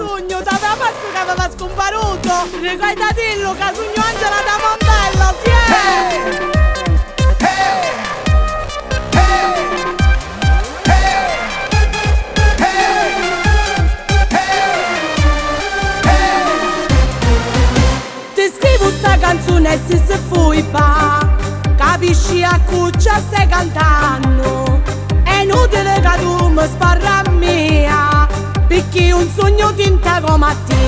sogno, t'aveva passo che aveva scomparuto. Ricordatello che sogno Angela da Mondello, tiè! Ti scrivo sta canzone e se fui pa, capisci a cuccia stai cantando. È inutile che tu mi sparra a mia, perché un sogno tinta come a te.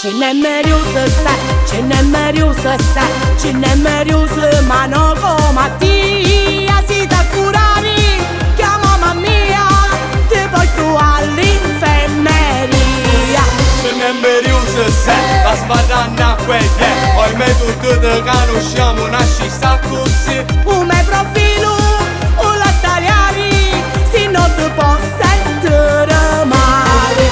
Ce n'è meglio se sai, ce n'è meglio se sai, ce n'è meglio se ma non come a te. Si da curare, chiama mamma mia, ti porto all'infermeria. Ce n'è meglio se sai, la sparranna a quelle, ormai tutti ti conosciamo, nasci sta così. Un mio profilo, un lattariari, se non ti può sentire male.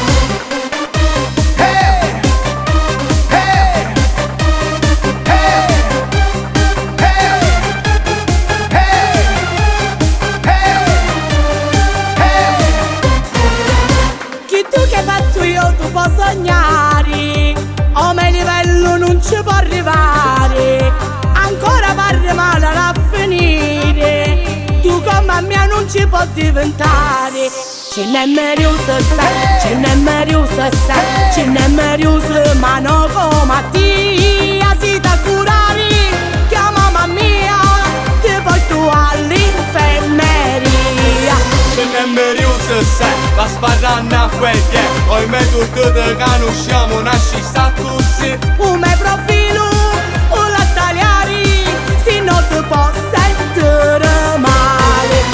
Chi tu che hai fatto io tu puoi sognare, o me livello non ci può arrivare, ancora parli male a finire, tu come a me non ci puoi diventare. Ce n'è meglio se sai, ce n'è meglio se sai, ce n'è meglio se ma non come a te. Si da curare, chiama mamma mia, ti porto all'infermeria. Ce n'è meglio se sai, la sparranna a quelle, ormai tutti ti conosciamo, nasci sta così. Un mio profilo, un lattariari, se non ti può sentire male.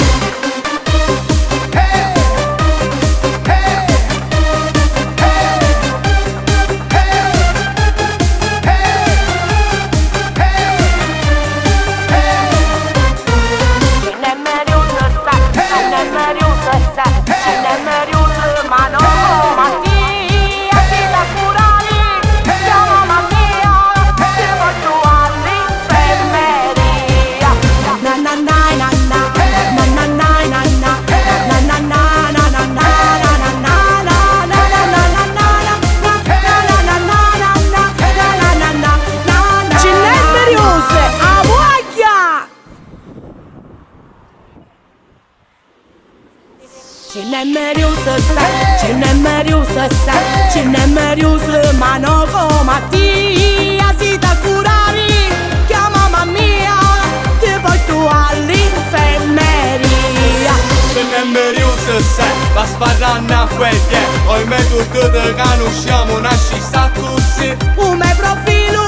Ce n'è meglio se sai, ce n'è meglio se sai, ce n'è meglio se ma non come a te. Si da curare, chiama mamma mia, ti porto all'infermeria. Ce n'è meglio se sai, la sparranna a quelle, ormai tutti ti conosciamo, nasci sta così. Un mio profilo,